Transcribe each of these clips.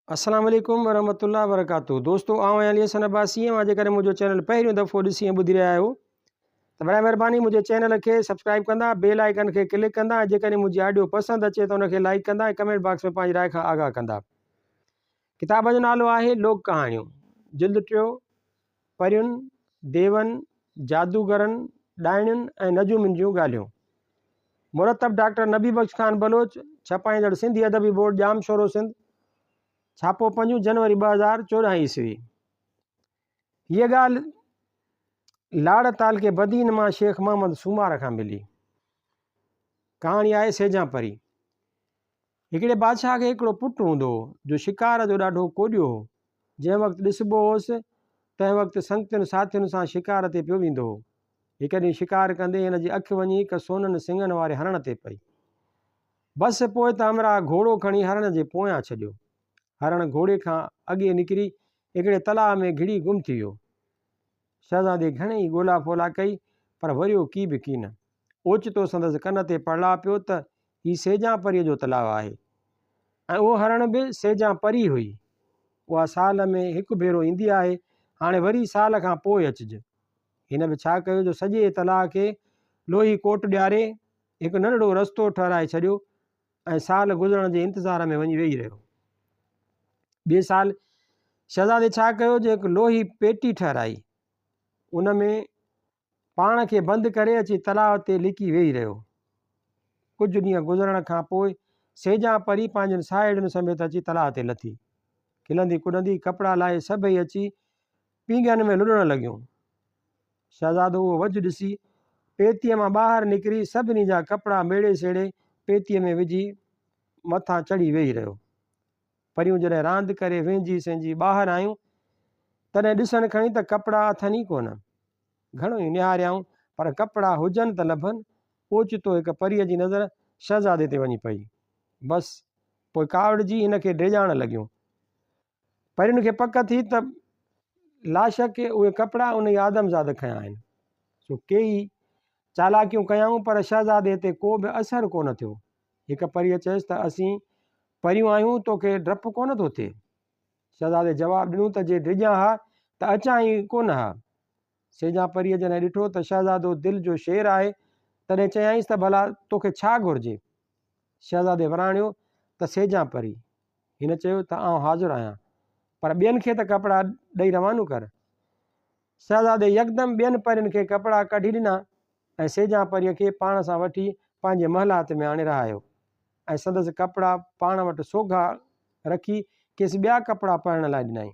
अस्सलाम वालेकुम वरहमतुल्लाहि वबरकातुहू। दोस्तों आऊं अली हसन अब्बासी मां जेकर मुझो चैनल पहिरियों दफ़ो ॾिसी ऐं ॿुधी रहिया आहियो त बराए महिरबानी मुझे चैनल के सब्सक्राइब कंदा, बेल आइकन के क्लिक कंदा, जेकर मुझी ऑडियो पसंद अचे तो उनके लाइक कंदा ऐं कमेंट बॉक्स में पंहिंजी राय खां आगाह कंदा। किताब जो नालो आहे लोक कहाणियूं, जिल्द टियों, परियुनि, देवनि, जादूगरनि, डायणियुनि ऐं नजूमियुनि जूं ॻाल्हियूं। मुरतब डॉक्टर नबी बख्श खान बलोच, छपाईंदड़ सिंधी अदबी बोर्ड जाम शोरो सिंध, छापो 5 जनवरी 2014 ईस्वी। ये ॻाल्हि लाड़ ताल के बदीन मां शेख मोहम्मद सूमार खां मिली। कहाणी आहे सेजा परी। हिकिड़े बादशाह खे हिकिड़ो पुटु हूंदो हो जो शिकार जो ॾाढो कोॾियो हो। जंहिं वक़्तु ॾिसबो होसि तंहिं वक़्तु संगतियुनि साथियुनि सां शिकार ते पियो वेंदो हो। हिकु ॾींहुं शिकार कंदे हिन जी अखि वञी हिकु सोननि सिंगनि वारे हरण ते पई। बसि पोइ त अमरा घोड़ो खणी हरण जे पोयां छॾियो। हरण घोड़े खां अॻे निकिरी हिकिड़े तलाउ में घिड़ी गुम थी वियो। शहज़ादे घणेई ॻोल्हा फ़ोला कई पर वरियो की बि कीन। ओचितो संदसि कन ते पड़ला पियो त हीउ सेजा परीअ जो तलाउ आहे ऐं उहो हरण बि सेजा परी हुई। उहा साल में हिकु भेरो ईंदी आहे, हाणे वरी साल खां पोइ अचिजे। हिन बि छा कयो जो सॼे तलाउ खे लोही कोट ॾियारे हिकु नंढड़ो रस्तो ठहिराए छॾियो ऐं साल गुज़रण जे इंतज़ार में वञी वेही रहियो। ॿिए साल शहज़ादे छा कयो जो हिकु लोही पेटी ठहिराई, उन में पाण खे बंदि करे अची तलाउ ते लिकी वेही रहियो। कुझु ॾींहं गुज़रण खां पोइ सेजा परी पंहिंजनि साहेड़ियुनि समेत अची तलाउ ते लथी। खिलंदी कुॾंदी कपिड़ा लाहे सभई अची पींघनि में लुॾण लॻियूं। शहज़ादो उहो वझु ॾिसी पेतीअ मां ॿाहिरि निकिरी सभिनी जा कपिड़ा मेड़े सेड़े पेतीअ में विझी मथां चढ़ी वेही रहियो। परियूं जॾहिं रांदि करे वेंझी सेंझी ॿाहिरि आयूं तॾहिं ॾिसण खणी त कपिड़ा अथनि ई कोन। घणो ई निहारियाऊं पर कपिड़ा हुजनि त लभनि। ओचितो हिकु परीअ जी नज़र शहज़ादे ते वञी पई। बसि पोइ कावड़िजी हिन खे डिॼाइण लॻियूं। परियुनि खे पक थी त लाशक उहे कपिड़ा उन ई आदमज़ाद खयां आहिनि। सो कई चालाकियूं कयाऊं पर शहज़ादे ते को बि असरु कोन थियो। हिकु परीअ चयसि त असीं परियूं आहियूं, तोखे डपु कोन थो थिए? शहज़ादे जवाबु ॾिनो त जे डिॼां हा त अचां ई कोन हा। सेजा परीअ जॾहिं ॾिठो त शहज़ादो दिलि जो शेर आहे तॾहिं चयाईंसि त भला तोखे छा घुरिजे? शहज़ादे वराणियो त सेजा परी। हिन चयो त आउं हाज़ुर आहियां पर ॿियनि खे त कपिड़ा ॾेई रवानो कर। शहज़ादे यकदमि ॿियनि परियुनि खे कपिड़ा कढी ॾिना ऐं सेजा परीअ खे पाण सां वठी पंहिंजे महलात में आणे रहायो ऐं संदसि कपिड़ा पाण वटि सोघा रखी खेसि ॿिया कपिड़ा पाइण लाइ ॾिनई।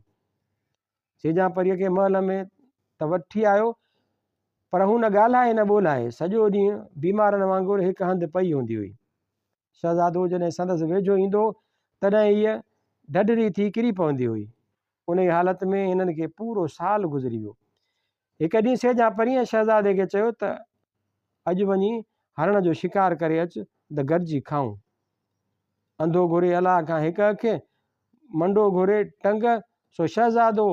सेजा परीअ खे महल में त वठी आयो पर हू न ॻाल्हाए न ॿोलाए, सॼो ॾींहुं बीमारनि वांगुरु हिकु हंधि पई हूंदी हुई। शहज़ादो जॾहिं संदसि वेझो ईंदो तॾहिं हीअ ढढड़ी थी किरी पवंदी हुई। उन ई हालत में हिननि खे पूरो साल गुज़री वियो। हिकु ॾींहुं सेजा परीअ शहज़ादे खे चयो त अॼु वञी हरण जो शिकार करे अचु त गॾिजी खाऊं। अंधो घुरे अलाह खां हिकु अखि, मंडो घुरे टंग। सो शहज़ादो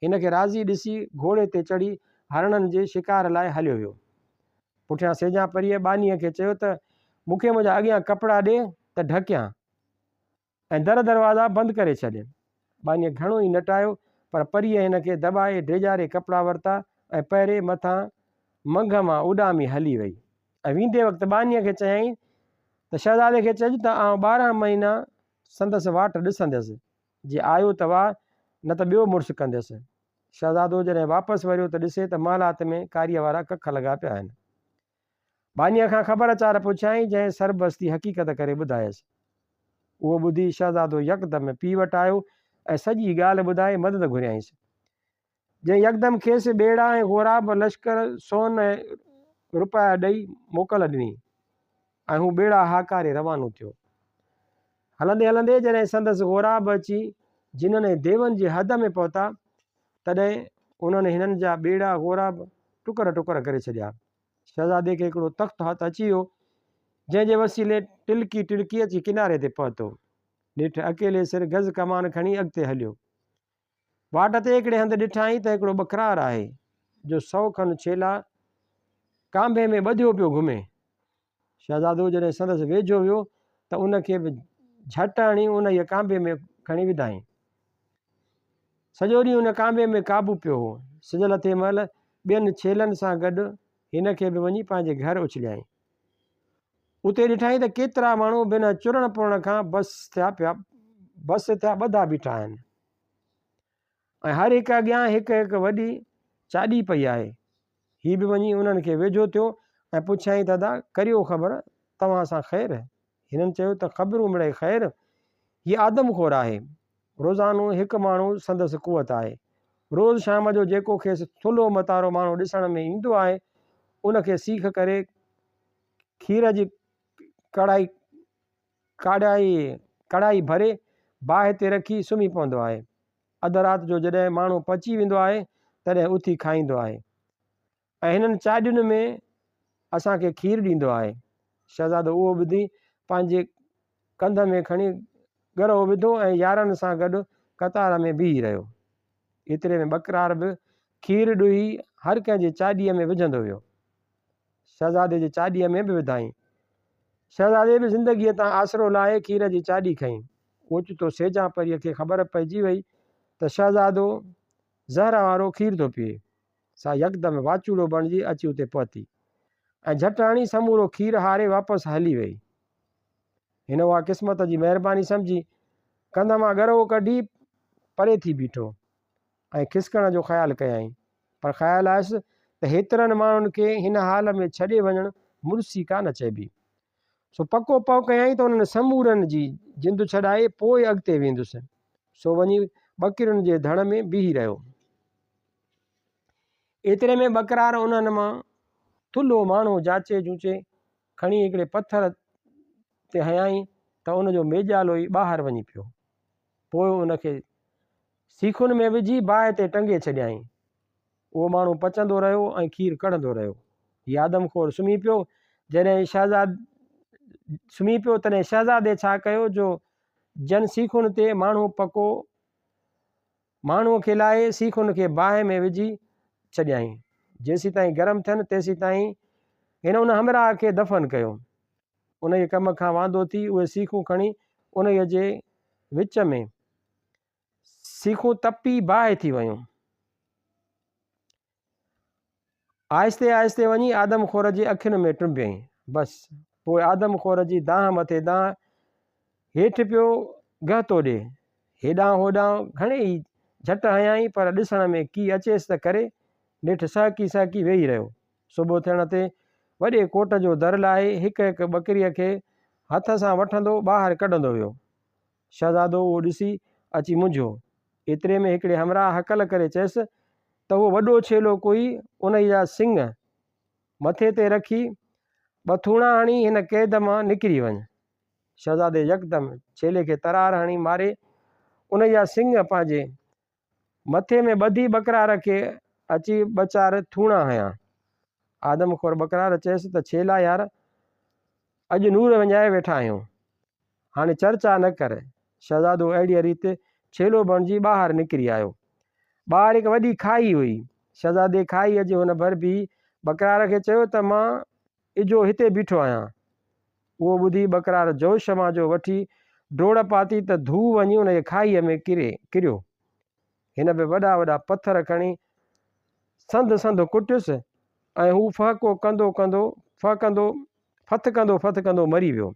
हिन खे राज़ी ॾिसी घोड़े ते चढ़ी हरणनि जे शिकार लाइ हलियो वियो। पुठियां सेजा परीअ बानीअ खे चयो त मूंखे मुंहिंजा अॻियां कपिड़ा ॾे त ढकियां ऐं दरवाज़ा बंदि करे छॾ। बानीअ घणो ई नटायो पर परीअ हिन खे दॿाए डेजारे कपिड़ा वरिता ऐं पहिरें मथां मंघ मां उॾामी हली वई। ऐं वेंदे वक़्तु बानीअ खे चयाईं त शहज़ादे खे चइजि त आउं 12 महीना संदसि वाट ॾिसंदसि, जे आयो त वाह न त ॿियो मुड़ुसु कंदसि। शहज़ादो जॾहिं वापसि वरियो त ॾिसे त महलात में कारीअ वारा कख लॻा पिया आहिनि। बानीअ खां ख़बर चार पुछियाईं जंहिं सरबस्ती हक़ीक़त करे ॿुधायसि। उहो ॿुधी शहज़ादो यकदमि पीउ वटि आयो ऐं सॼी ॻाल्हि ॿुधाए मदद घुरियाईंसि। जंहिं यकदमि खेसि ॿेड़ा ऐं घोराब लश्कर सोन ऐं रुपया ॾेई मोकल ॾिनी ऐं हू ॿेड़ा हाकारे रवानो थियो। हलंदे हलंदे जॾहिं संदसि घोराब अची जिननि ऐं देवनि जी हद में पहुता तॾहिं उन्हनि हिननि जा ॿेड़ा घोराब टुकर टुकर करे छॾिया। शहज़ादे खे हिकिड़ो तख़्तु हथु अची वियो जंहिंजे वसीले टिलकी टिलकी अची किनारे ते पहुतो। ॾिठु अकेले सिर गज़ कमान खणी अॻिते हलियो। वाट ते हिकिड़े हंधि ॾिठाई त हिकिड़ो बकरार आहे जो 100 खनि छेला कांबे में ॿधियो पियो घुमे। शहज़ादो जॾहिं संदसि वेझो वियो त उनखे बि झटि हणी उन ई कांबे में खणी विधाईं। सॼो ॾींहुं हुन कांबे में काबू पियो हो। सिजल थिए महिल ॿियनि छेलनि सां गॾु हिन खे बि वञी पंहिंजे घर उछलियाईं। उते ॾिठाई त केतिरा माण्हू बिना चुरण पुरण खां बस थिया ॿधा बीठा आहिनि ऐं हर हिकु अॻियां हिकु हिकु वॾी चाॾी पई आहे। हीअ बि वञी उन्हनि खे वेझो थियो ऐं पुछियाईं, दादा करियो ख़बर, तव्हां सां ख़ैरु? हिननि चयो त ख़बरूं मिड़े ख़ैरु, हीअ आदमखोर आहे। रोज़ानो हिकु माण्हू संदसि कुवत आहे। रोज़ु शाम जो जेको खेसि थुल्हो मतारो माण्हू ॾिसण में ईंदो आहे उनखे सीख करे खीर जी कढ़ाई भरे बाहि ते रखी सुम्ही पवंदो आहे। अधु राति जो जॾहिं माण्हू पची वेंदो आहे तॾहिं उथी खाईंदो आहे ऐं हिननि चाॾियुनि में असांखे खीर ॾींदो आहे। शहज़ादो उहो ॿुधी पंहिंजे कंध में खणी ॻरो विधो ऐं यारनि सां गॾु कतार में बीही रहियो। एतिरे में बकरार बि खीर ॾुही हर कंहिंजे चाॾीअ में विझंदो वियो। शहज़ादे जी चाॾीअ में बि विधाईं। शहज़ादे बि ज़िंदगीअ तां आसरो लाहे खीर जी चाॾी खईं। ओचितो सेजा परीअ खे ख़बर पइजी वई त शहज़ादो ज़हर वारो खीर थो पीए। सा यकदमि वाचूड़ो बणिजी अची उते पहुती ऐं झटि हणी समूरो खीर हारे वापसि हली वई। हिन उहा क़िस्मत जी महिरबानी सम्झी कंध मां ॻरो कढी परे थी बीठो ऐं खिसकण जो ख़्यालु कयईं, पर ख़्यालु आयुसि त हेतिरनि माण्हुनि खे हिन हाल में छॾे वञणु मुड़सी कान चइबी। सो पको पव कयईं त उन्हनि समूरनि जी जिंदु छॾाए पोइ अॻिते वेंदुसि। सो वञी ॿकिरियुनि जे धड़ में बीही रहियो। एतिरे में बकरार उन्हनि मां थुल्हो माण्हू जाचे जूचे खणी हिकिड़े पथर ते हयाईं त उनजो मेजालो ई ॿाहिरि वञी पियो। पोइ उनखे सीखुनि में विझी बाहि ते टंगे छॾियईं। उहो माण्हू पचंदो रहियो ऐं खीर कढ़ंदो रहियो। हीअ आदमखोर सुम्ही पियो। जॾहिं तॾहिं शहज़ादे छा कयो जो जन सीखुनि ते माण्हू पको माण्हूअ खे लाहे सीखुनि खे बाहि में विझी छॾियईं। जेसीं ताईं गरम थियनि तेसीं ताईं हिन उन हमराह खे दफ़न कयो। उन जे कम खां वांदो थी उहे सीखूं खणी उन जे विच में सीखूं तपी बाहि थी वियूं। आहिस्ते आहिस्ते वञी आदमखोर जी अखियुनि में टुंबियईं। बसि पोइ आदमखोर जी दांह मथे दांह हेठि पियो गहतो ॾे। हेॾां होॾां घणेई झटि हयाईं पर ॾिसण में की अचेसि त करे नेठि सहकी सहकी वेही रहियो। सुबुह थियण ते वॾे कोट जो दर लाहे हिकु हिकु ॿकिरीअ खे हथ सां वठंदो ॿाहिरि कढंदो वियो। शहज़ादो उहो ॾिसी अची मुंझियो। एतिरे में हिकिड़े हमराह हकल करे चयसि त उहो वॾो छेलो कोई उन जा सिंग मथे ते रखी बथूणा हणी हिन क़ैद मां निकिरी वञ। शहज़ादे यकदमि छेले खे तरार हणी मारे उन जा सिंग पंहिंजे मथे में ॿधी बकरार खे अची ॿ चारि थूणा हयां। आदमखोर बकरार चयसि त छेला यार, अॼु नूर विञाए वेठा आहियूं, हाणे चर्चा न कर। शहज़ादो अहिड़ीअ रीति छेलो बणिजी ॿाहिरि निकिरी आयो। ॿाहिरि हिकु वॾी खाई हुई। शहज़ादे खाईअ जे हुन भर बि बकरार खे चयो त मां इजो हिते बीठो आहियां। उहो ॿुधी बकरार जोश मां जो वठी डोड़ पाती त धू वञी उन जे खाईअ में किरियो। हिन बि वॾा वॾा पथर खणी संद संद कुटियुसि ऐं हू फथकंदो मरी वियो।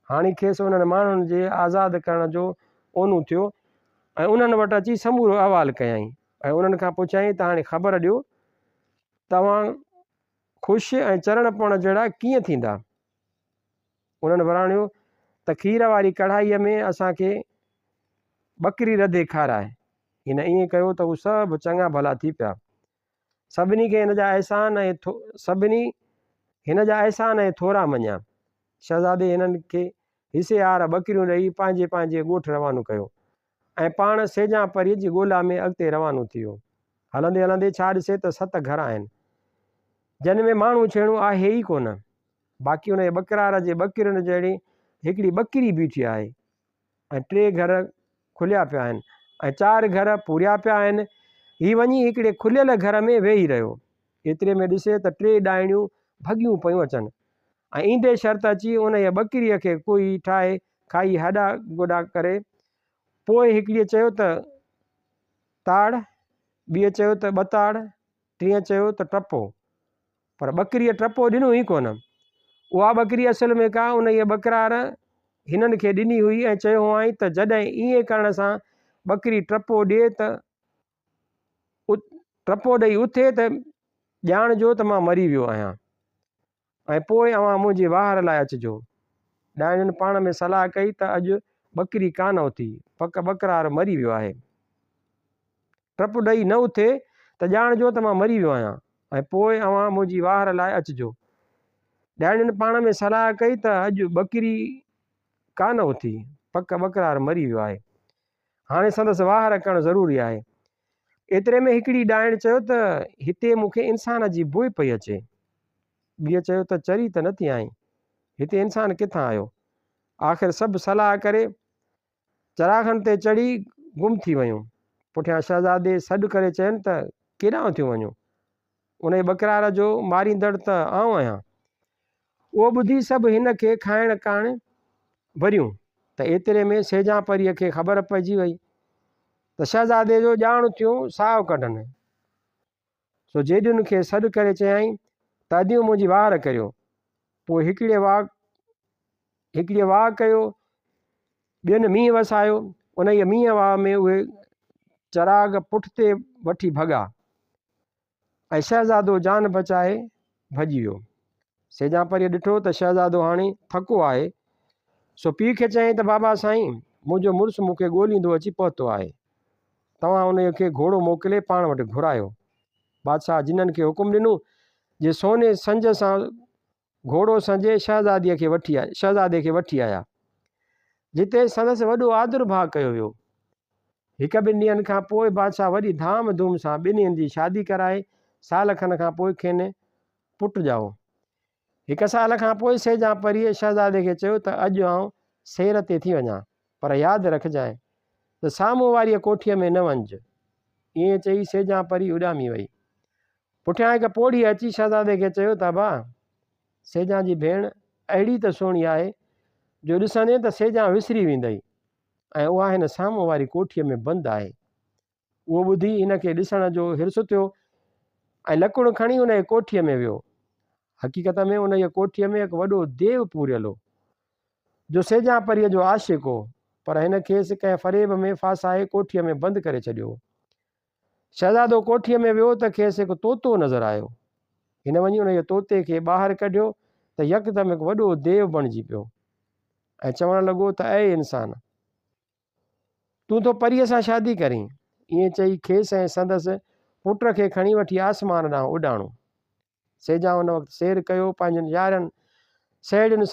हाणे खेसि उन्हनि माण्हुनि जे आज़ादु करण जो ओनू थियो ऐं उन्हनि वटि अची समूरो अहवालु कयईं ऐं उन्हनि खां पुछियईं त हाणे ख़बर ॾियो तव्हां ख़ुशि ऐं चरण पवण जहिड़ा कीअं थींदा। उन्हनि वराणियो त खीर वारी कढ़ाईअ में असांखे ॿकिरी रधे खाराए। हिन ईअं कयो त उहे सभु चङा भला थी पिया। सभिनी खे हिन जा अहसान ऐं थोरा मञिया। शहज़ादे हिननि खे हिसेहार ॿकिरियूं ॾेई पंहिंजे पंहिंजे ॻोठु रवानो कयो ऐं पाण सेजा परीअ जी ॻोल्हा में अॻिते रवानो थी वियो। हलंदे हलंदे छा ॾिसे त 7 घर आहिनि जिन में माण्हू छेणो आहे ई कोन। बाक़ी उन जे बकरार जे ॿकिरियुनि जहिड़ी हिकिड़ी ॿकिरी बीठी आहे ऐं 3 घर खुलिया पिया आहिनि ऐं 4 घर पूरिया पिया आहिनि। हीअ वञी हिकिड़े खुलियल घर में वेही रहियो। एतिरे में ॾिसे त 3 ॾाइणियूं भॻियूं पियूं अचनि ऐं ईंदे शर्त अची उन जे ॿकिरीअ खे कोई ठाहे खाई हॾा गोॾा करे पोइ हिकिड़ीअ चयो त ताड़, ॿीअ चयो त ॿ ताड़, टीअं चयो त टपो, पर ॿकरीअ टपो ॾिनो ई कोन। उहा ॿकरी असल में का उन इहा ॿकरार हिननि खे ॾिनी हुई ऐं चयो हुआईं त जॾहिं ईअं करण सां ॿकरी टपो ॾिए त टपो ॾेई उथे त ॼाणजो त मां मरी वियो आहियां ऐं पोइ अव्हां मुंहिंजी वाहर लाइ अचिजो। ॾाणियुनि पाण में सलाह कई त अॼु ॿकरी कान उथी, पक ॿकरार मरी वियो आहे। टप ॾेई न उथे त ॼाणजो त मां मरी वियो आहियां ऐं पोइ अव्हां मुंहिंजी वाहर लाइ अचिजो। ॾाणियुनि पाण में सलाह कई त अॼु ॿकरी कान उथी, पक ॿकरार मरी वियो आहे, हाणे संदसि वाहर करणु ज़रूरी आहे। एतिरे में हिकिड़ी ॾाइण चयो त हिते मूंखे इंसान जी बुई पई अचे। ॿीअ चयो त चरी त नथी आई, हिते इंसान किथां आयो। आख़िर सभु सलाह करे चराखनि ते चढ़ी गुम थी वियूं। पुठियां शहज़ादे सॾु करे चयनि त केॾांहुं थियूं वञूं। उन ॿकरार जो मारींदड़ त आउं आहियां। उहो ॿुधी सभु हिन खे खाइण काण भरियूं त एतिरे में सेजा परीअ खे ख़बर पइजी वई त शहज़ादे जो ॼाण थियूं साहु कढनि। सो जेॾियुनि खे सॾु करे चयाईं त अॼु मुंहिंजी वार करियो। पोइ हिकिड़े वाह कयो, ॿियनि मींहुं वसायो। उन ई मींहं वाह में उहे चराग पुठिते वठी भॻा ऐं शहज़ादो जान बचाए भॼी वियो। सेजा परीअ ॾिठो त शहज़ादो हाणे थको आहे, सो पीउ खे चयईं त बाबा साईं, मुंहिंजो मुड़ुसु मूंखे ॻोल्हींदो अची पहुतो आहे, तव्हां उन खे घोड़ो मोकिले पाण वटि घुरायो। बादशाह जिन्हनि खे हुकुम ॾिनो जे सोने संज सां घोड़ो संजे शहज़ादे खे वठी आया, जिते संदसि वॾो आदर भाव कयो वियो। हिकु ॿिनि ॾींहंनि खां पोइ बादशाह वॾी धाम धूम सां ॿिन्हिनि जी शादी कराए साल खनि खां पोइ खेनि पुटु ॼाओ। हिकु साल खां पोइ सेजा परीअ शहज़ादे खे चयो त अॼु आउं सैर ते थी वञा, पर यादि रखजांइ त साम्हूं वारीअ कोठीअ में न वञिजे। ईअं चई सेजा परी उॾामी वई। पुठियां हिकु पोड़ी अची शहज़ादे खे चयो त भाउ, सेजा जी भेण अहिड़ी त सुहिणी आहे जो ॾिसंदे त सेजा विसरी वेंदई ऐं उहा हिन साम्हूं वारी कोठीअ में बंदि आहे। उहो ॿुधी हिन खे ॾिसण जो हिर्सु थियो ऐं लकुणु खणी उन कोठीअ में वियो। हक़ीक़त में उन जी कोठीअ में हिकु वॾो देव पूरियल हो जो सेजा परीअ जो आशिक़ हो, पर हिन खेसि कंहिं फ़रेब में फासाए कोठीअ में बंदि करे छॾियो। शहज़ादो कोठीअ में वियो त खेसि हिकु तोतो नज़र आयो। हिन वञी उन तोते खे ॿाहिरि कढियो त यकदमि हिकु वॾो देव बणिजी पियो ऐं चवणु लॻो त ऐं इंसान, तूं तो परीअ सां शादी करीं। ईअं चई खेसि ऐं संदसि पुट खे खणी वठी आसमान ॾांहुं उॾाणो। सेजा हुन वक़्तु सैर कयो, पंहिंजनि यारनि साहेड़ियुनि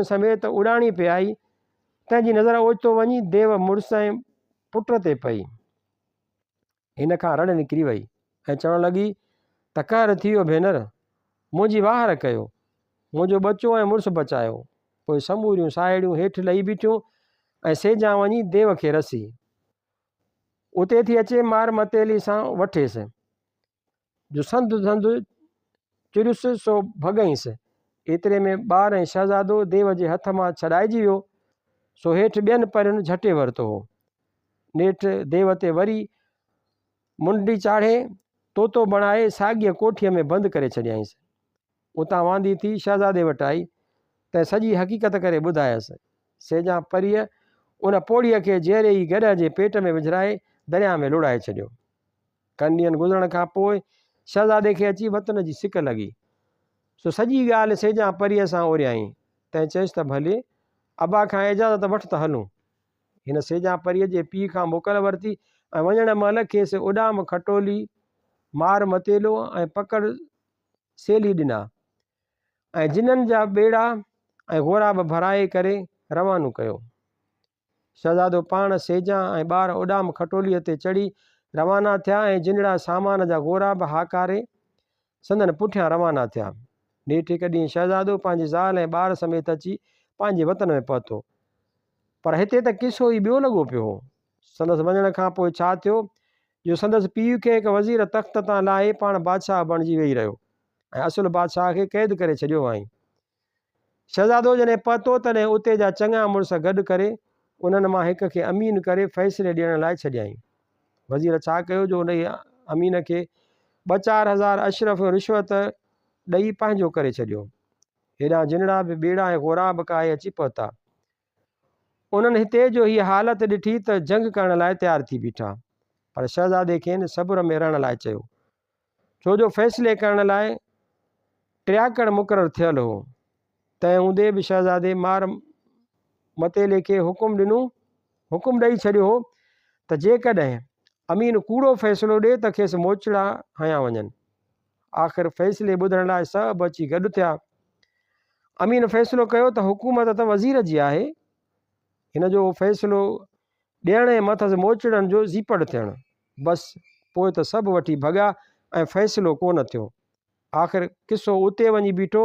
समेत उॾाणी पे आई। तंहिंजी नज़र ओचितो वञी देव मुड़ुस ऐं पुट ते पई। हिन खां रड़ निकिरी वई ऐं चवणु लॻी त कहर थी वियो भेनर, मुंहिंजी वाहर कयो, मुंहिंजो बचो ऐं मुड़ुसु बचायो। पोइ समूरियूं साहेड़ियूं हेठि लही बीठियूं ऐं सेजा वञी देव खे रसी। उते थी अचे मार मतेली सां वठेसि जो संदु चुरियुसि सो भॻईंसि। एतिरे में ॿार ऐं शहज़ादो देव जे हथ मां छॾाइजी वियो, सो हेठि ॿियनि परियुनि झटे वरितो हो। नेठि देव ते वरी मुंडी चाढ़े तोतो बणाए साॻीअ कोठीअ में बंदि करे छॾियईंसि। उतां वांदी थी शहज़ादे वटि आई त सॼी हक़ीक़त करे ॿुधायसि। सेजा परीअ उन पोड़ीअ खे जहिड़े ई गॾ जे पेट में विझराए दरिया में लुड़ाए छॾियो। कनि ॾींहंनि गुज़रण खां पोइ शहज़ादे खे अची वतन जी सिक लॻी, सो सॼी ॻाल्हि सेजा परीअ सां ओरियाई। तंहिं चयसि त भले अबा खां इजाज़त वठि त हलूं। हिन सेजा परीअ जे पीउ खां मोकल वरिती ऐं वञण महिल खेसि उॾाम खटोली, मार मतेलो ऐं पकड़ सेली ॾिना ऐं जिननि जा ॿेड़ा ऐं घोड़ा बि भराए करे रवानो कयो। शहज़ादो पाण सेजा ऐं ॿार उॾाम खटोलीअ ते चढ़ी रवाना थिया ऐं जिनड़ा सामान जा घोड़ा बि हाकारे संदन पुठियां रवाना थिया। नेठि हिकु ॾींहुं शहज़ादो पंहिंजी ज़ाल ऐं ॿार समेत अची पंहिंजे वतन में पहुतो, पर हिते त किसो ई ॿियो लॻो पियो हो। संदसि वञण खां पोइ छा थियो जो संदसि पीउ खे हिकु वज़ीर तख़्त तां लाहे पाण बादशाह बणिजी वेही रहियो ऐं असुल बादशाह खे क़ैद करे छॾियो आई। शहज़ादो जॾहिं पहुतो तॾहिं उते जा चङा मुड़ुस गॾु करे उन्हनि मां हिक खे अमीन करे फ़ैसिले ॾियण लाइ छॾियईं। वज़ीर छा कयो जो उन अमीन खे 2-4 हज़ार अशरफ रिश्वत ॾेई पंहिंजो करे छॾियो। हेॾां जिनड़ा बि ॿेड़ा ऐं ग़ुराब काए अची पहुता। उन्हनि हिते जो हीअ हालत ॾिठी त जंग करण लाइ तयारु थी बीठा, पर शहज़ादे खेनि सब्र में रहण लाइ चयो, छो जो फ़ैसिले करण लाइ ट्रियाकड़ मुक़ररु थियल हो। तंहिं हूंदे बि शहज़ादे मार मतेले खे हुकुम ॾेई छॾियो हो त जेकॾहिं अमीन कूड़ो फ़ैसिलो ॾिए त खेसि मोचड़ा हया वञनि। आख़िर फ़ैसिले ॿुधण लाइ सभु अची गॾु थिया। अमीन फ़ैसिलो कयो त हुकूमत त वज़ीर जी आहे, हिन जो फ़ैसिलो ॾियण ऐं मथां मोचड़नि जो ज़ीपड़ थियणु। बसि पोइ त सभु वठी भॻा ऐं फ़ैसिलो कोन थियो। आख़िर किसो उते वञी बीठो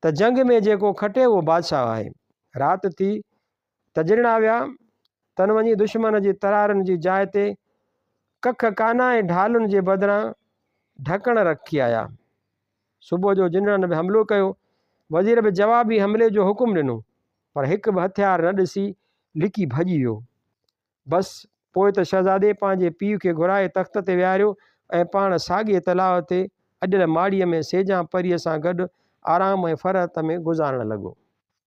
त जंग में जेको खटे उहो बादशाह आहे। राति थी त जिनड़ा विया तन वञी दुश्मन जी तरारनि जी जाइ ते कख काना ऐं ढालुनि जे बदिरां ढकण रखी आया। सुबुह जो जिनड़नि बि हमिलो कयो। वज़ीर बि जवाबी हमले जो हुकुम ॾिनो, पर हिकु बि हथियार न ॾिसी लिकी भॼी वियो। बसि पोइ त शहज़ादे पंहिंजे पीउ खे घुराए तख़्त ते विहारियो ऐं पाण साॻिए तलाउ ते अॼु माड़ीअ में सेजां परीअ सां गॾु आराम ऐं फ़रहत में गुज़ारणु लॻो।